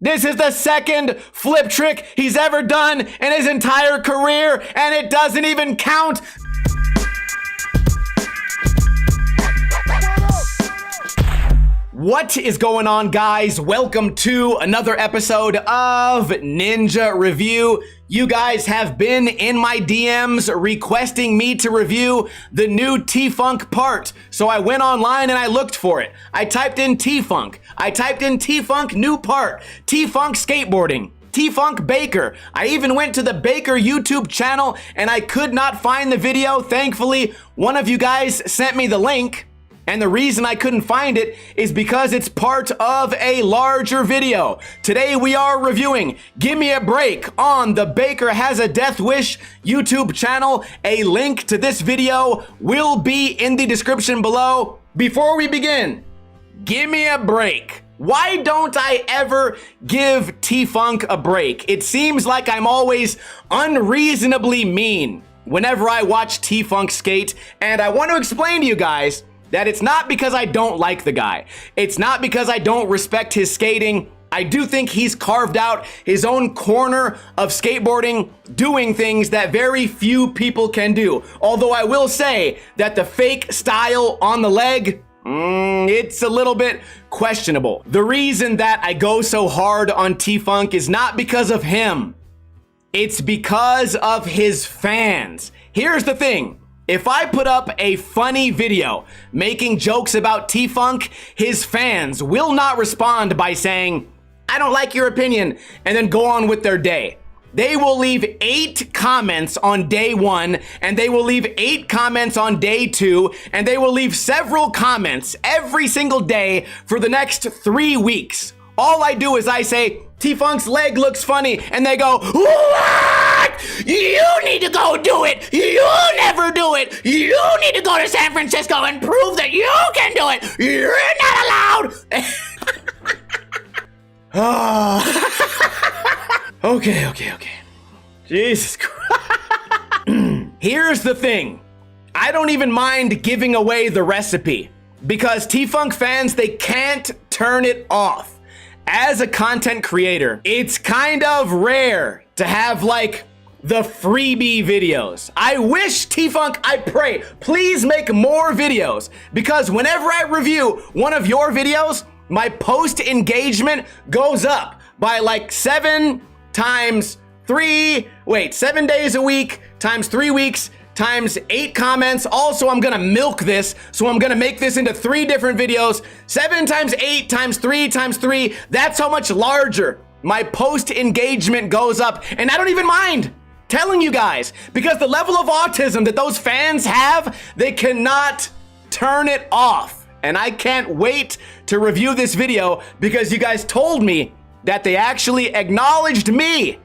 This is the second flip trick he's ever done in his entire career, and it doesn't even count. What is going on, guys? Welcome to another episode of Ninja Review. You guys have been in my DMs requesting me to review the new T-Funk part. So I went online and I looked for it. I typed in T-Funk. I typed in T-Funk new part, T-Funk skateboarding, T-Funk Baker. I even went to the Baker YouTube channel and I could not find the video. Thankfully, one of you guys sent me the link. And the reason I couldn't find it is because it's part of a larger video. Today we are reviewing Gimme a Break on the Baker Has a Death Wish YouTube channel. A link to this video will be in the description below. Before we begin, gimme a break. Why don't I ever give T-Funk a break? It seems like I'm always unreasonably mean whenever I watch T-Funk skate, and I want to explain to you guys that it's not because I don't like the guy. It's not because I don't respect his skating. I do think he's carved out his own corner of skateboarding, doing things that very few people can do. Although I will say that the fake style on the leg, it's a little bit questionable. The reason that I go so hard on T-Funk is not because of him. It's because of his fans. Here's the thing. If I put up a funny video making jokes about T-Funk, his fans will not respond by saying, "I don't like your opinion," and then go on with their day. They will leave 8 comments on day 1, and they will leave 8 comments on day 2, and they will leave several comments every single day for the next 3 weeks. All I do is I say, "T-Funk's leg looks funny," and they go, "What? You need to go do it. You never do it. You need to go to San Francisco and prove that you can do it. You're not allowed." Okay. Jesus Christ. Here's the thing. I don't even mind giving away the recipe because T-Funk fans, they can't turn it off. As a content creator, it's kind of rare to have like the freebie videos. I wish T-Funk, I pray, please make more videos, because whenever I review one of your videos, my post engagement goes up by like 7 days a week times 3 weeks times 8 comments. Also, I'm gonna milk this, so I'm gonna make this into 3 different videos. 7 times 8 times 3 times 3, that's how much larger my post engagement goes up. And I don't even mind telling you guys, because the level of autism that those fans have, they cannot turn it off. And I can't wait to review this video because you guys told me that they actually acknowledged me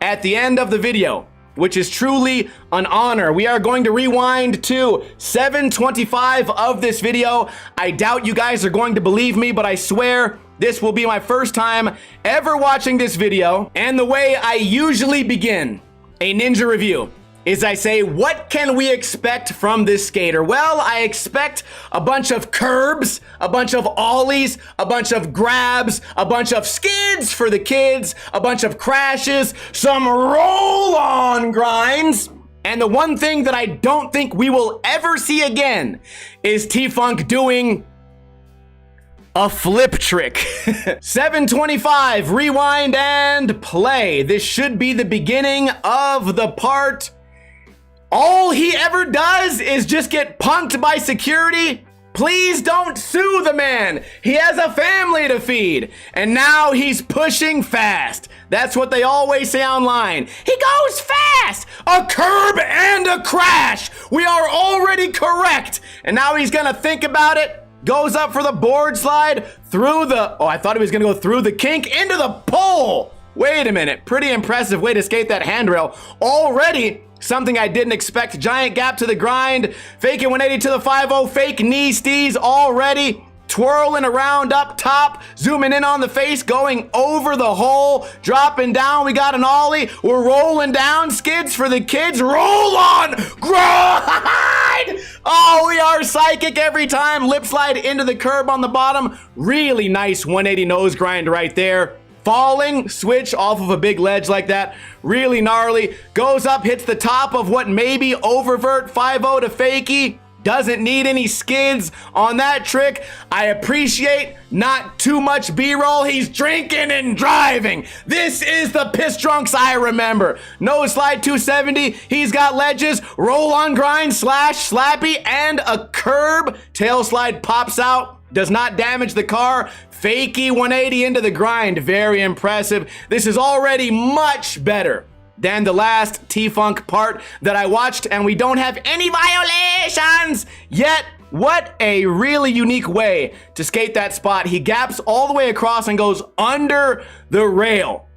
at the end of the video, which is truly an honor. We are going to rewind to 7:25 of this video. I doubt you guys are going to believe me, but I swear this will be my first time ever watching this video. And the way I usually begin a ninja review is I say, what can we expect from this skater? Well, I expect a bunch of curbs, a bunch of ollies, a bunch of grabs, a bunch of skids for the kids, a bunch of crashes, some roll-on grinds. And the one thing that I don't think we will ever see again is T-Funk doing a flip trick. 7:25, rewind and play. This should be the beginning of the part. All he ever does is just get punked by security. Please don't sue the man. He has a family to feed. And now he's pushing fast. That's what they always say online. He goes fast. A curb and a crash. We are already correct. And now he's gonna think about it. Goes up for the board slide through the, I thought he was gonna go through the kink into the pole. Wait a minute, pretty impressive way to skate that handrail. Already something I didn't expect. Giant gap to the grind, fake it 180 to the 5-0, fake knee stees already. Twirling around up top, zooming in on the face, going over the hole, dropping down. We got an ollie. We're rolling down. Skids for the kids. Roll on. Grind. Oh, we are psychic every time. Lip slide into the curb on the bottom. Really nice 180 nose grind right there. falling switch off of a big ledge like that. Really gnarly. Goes up, hits the top of what maybe oververt 5-0 to fakie. Doesn't need any skids on that trick. I appreciate not too much B-roll. He's drinking and driving. This is the piss drunks I remember. No slide 270. He's got ledges, roll on grind, slash, slappy, and a curb. Tail slide pops out. Does not damage the car. Fakey 180 into the grind. Very impressive. This is already much better than the last T-Funk part that I watched, and we don't have any violations yet. What a really unique way to skate that spot. He gaps all the way across and goes under the rail.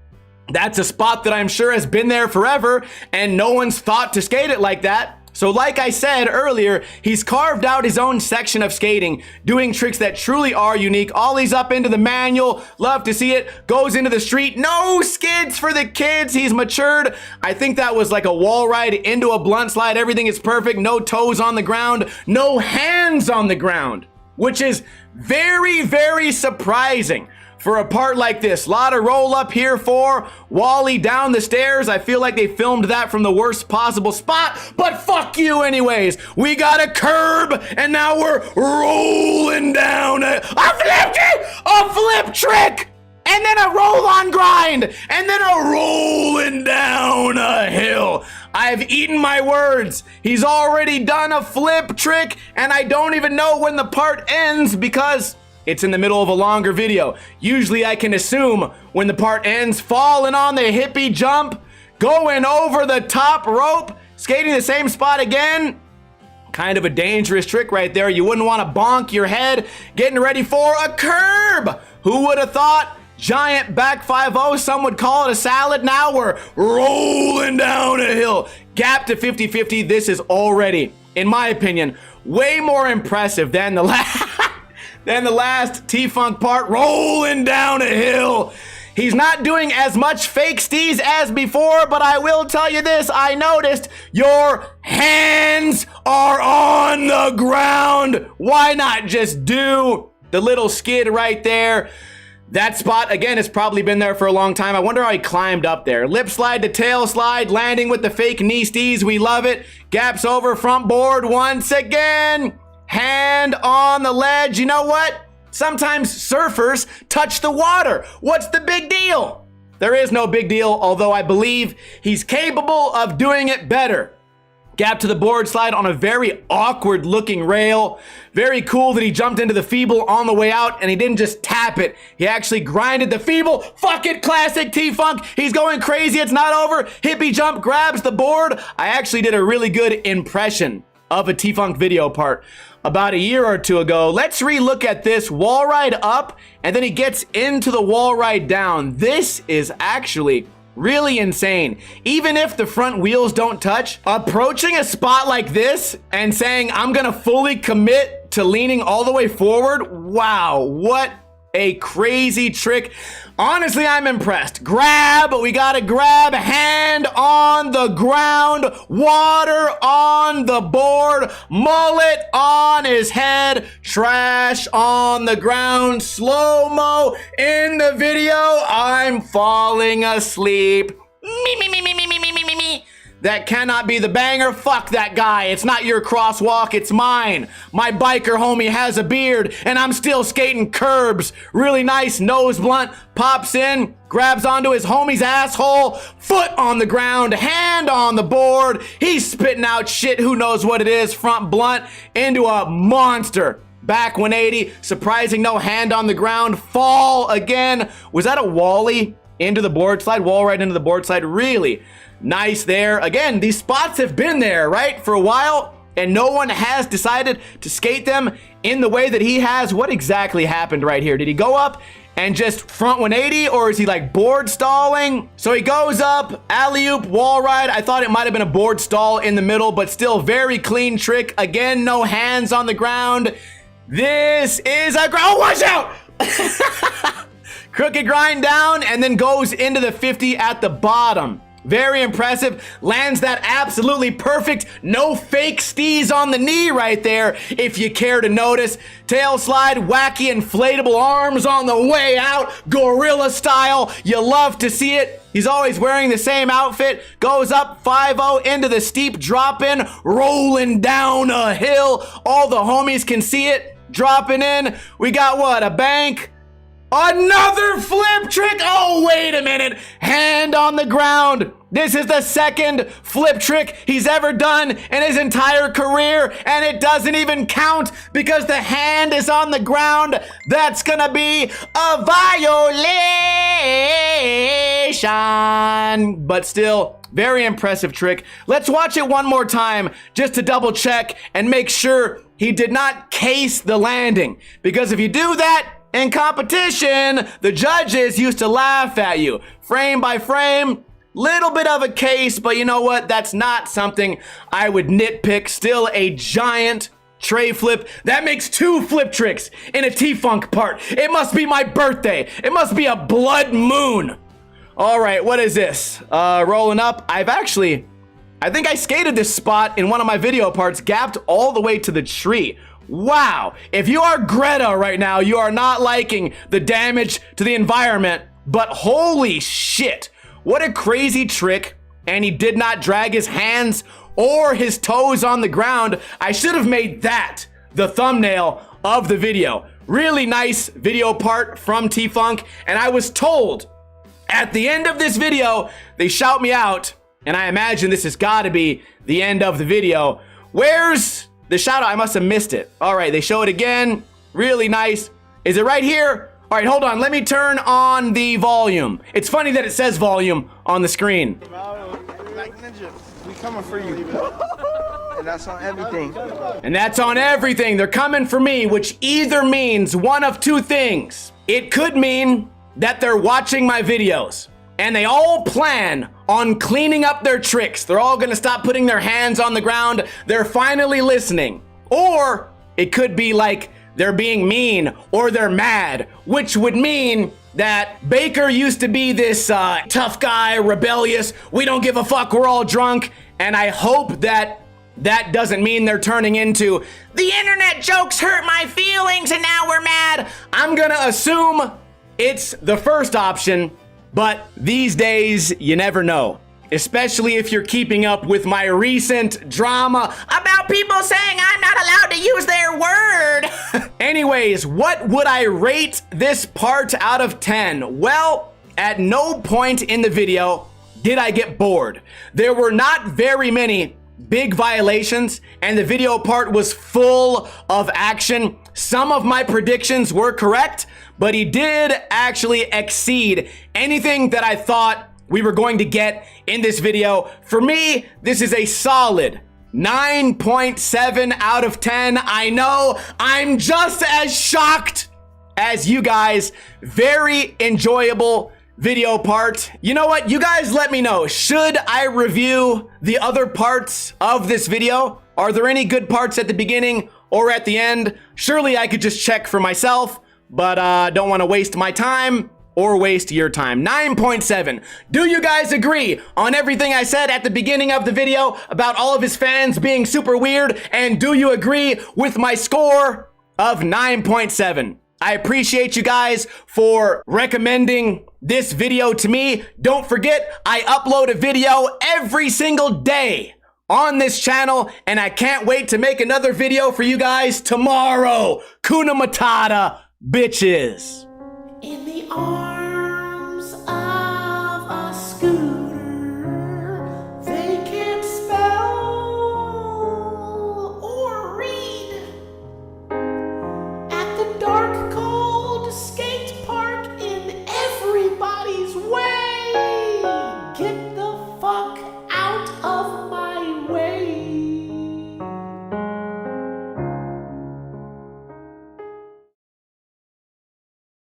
That's a spot that I'm sure has been there forever, and no one's thought to skate it like that. So like I said earlier, he's carved out his own section of skating, doing tricks that truly are unique. Ollies up into the manual, love to see it. Goes into the street, no skids for the kids. He's matured. I think that was like a wall ride into a blunt slide. Everything is perfect, no toes on the ground, no hands on the ground, which is very, very surprising for a part like this. Lot of roll up here for Wally down the stairs. I feel like they filmed that from the worst possible spot, but fuck you anyways. We got a curb, and now we're rolling down a flip trick, and then a roll on grind, and then a rolling down a hill. I've eaten my words. He's already done a flip trick, and I don't even know when the part ends because it's in the middle of a longer video. Usually I can assume when the part ends. Falling on the hippie jump, going over the top rope, skating the same spot again. Kind of a dangerous trick right there. You wouldn't want to bonk your head. Getting ready for a curb. Who would have thought? Giant back 5-0, some would call it a salad. Now we're rolling down a hill. Gap to 50-50. This is already, in my opinion, way more impressive than the last T-Funk part, rolling down a hill. He's not doing as much fake steez as before, but I will tell you this, I noticed your hands are on the ground. Why not just do the little skid right there? That spot, again, has probably been there for a long time. I wonder how he climbed up there. Lip slide to tail slide, landing with the fake knee steez. We love it. Gaps over front board once again. Hand on the ledge. You know what? Sometimes surfers touch the water. What's the big deal? There is no big deal, although I believe he's capable of doing it better. Gap to the board slide on a very awkward looking rail. Very cool that he jumped into the feeble on the way out and he didn't just tap it. He actually grinded the feeble. Fuck it, classic T-Funk. He's going crazy. It's not over. Hippie jump, grabs the board. I actually did a really good impression of a T-Funk video part about a year or two ago. Let's re-look at this wall ride up, and then he gets into the wall ride down. This is actually really insane. Even if the front wheels don't touch, approaching a spot like this and saying, I'm gonna fully commit to leaning all the way forward. Wow, what a crazy trick. Honestly, I'm impressed. Grab, we gotta grab, hand on the ground, water on the board, mullet on his head, trash on the ground, slow-mo in the video. I'm falling asleep. Me. That cannot be the banger. Fuck that guy. It's not your crosswalk, it's mine. My biker homie has a beard and I'm still skating curbs. Really nice nose blunt, pops in, grabs onto his homie's asshole, foot on the ground, hand on the board. He's spitting out shit, who knows what it is, front blunt into a monster. Back 180, surprising no hand on the ground, fall again. Was that a Wally into the board slide? Wall right into the board slide, really nice there. Again, these spots have been there, right, for a while, and no one has decided to skate them in the way that he has. What exactly happened right here? Did he go up and just front 180, or is he like board stalling? So he goes up, alley-oop, wall ride. I thought it might have been a board stall in the middle, but still very clean trick. Again, no hands on the ground. This is a oh, watch out! Crooked grind down and then goes into the 50 at the bottom. Very impressive. Lands that absolutely perfect, no fake steez on the knee right there, if you care to notice. Tail slide, wacky inflatable arms on the way out, gorilla style. You love to see it. He's always wearing the same outfit. Goes up 5-0 into the steep drop-in, rolling down a hill. All the homies can see it. Dropping in. We got what? A bank? Another flip trick! Oh, wait a minute. Hand on the ground. This is the second flip trick he's ever done in his entire career, and it doesn't even count because the hand is on the ground. That's gonna be a violation. But still, very impressive trick. Let's watch it one more time just to double check and make sure he did not case the landing. Because if you do that, in competition, the judges used to laugh at you. Frame by frame, little bit of a case, but you know what? That's not something I would nitpick. Still a giant tray flip. That makes 2 flip tricks in a T-Funk part. It must be my birthday. It must be a blood moon. All right, what is this? Rolling up. I think I skated this spot in one of my video parts, gapped all the way to the tree. Wow, if you are Greta right now, you are not liking the damage to the environment, but holy shit, what a crazy trick, and he did not drag his hands or his toes on the ground. I should have made that the thumbnail of the video. Really nice video part from T-Funk, and I was told at the end of this video, they shout me out, and I imagine this has got to be the end of the video. Where's the shout out? I must have missed it. All right, they show it again. Really nice. Is it right here? All right, hold on. Let me turn on the volume. It's funny that it says volume on the screen. Like Ninja, we coming for you. And that's on everything. And that's on everything. They're coming for me, which either means one of 2 things. It could mean that they're watching my videos and they all plan on cleaning up their tricks. They're all gonna stop putting their hands on the ground. They're finally listening. Or it could be like they're being mean or they're mad, which would mean that Baker used to be this tough guy, rebellious, we don't give a fuck, we're all drunk. And I hope that that doesn't mean they're turning into the internet jokes hurt my feelings and now we're mad. I'm gonna assume it's the first option. But these days, you never know, especially if you're keeping up with my recent drama about people saying I'm not allowed to use their word. Anyways, what would I rate this part out of 10? Well, at no point in the video did I get bored. There were not very many big violations, and the video part was full of action. Some of my predictions were correct, but he did actually exceed anything that I thought we were going to get in this video. For me, this is a solid 9.7 out of 10. I know I'm just as shocked as you guys. Very enjoyable video part. You know what? You guys let me know. Should I review the other parts of this video? Are there any good parts at the beginning or at the end? Surely I could just check for myself, but don't want to waste my time or waste your time. 9.7. Do you guys agree on everything I said at the beginning of the video about all of his fans being super weird? And do you agree with my score of 9.7? I appreciate you guys for recommending this video to me. Don't forget, I upload a video every single day on this channel, and I can't wait to make another video for you guys tomorrow. Kuna Matata, bitches. In the arms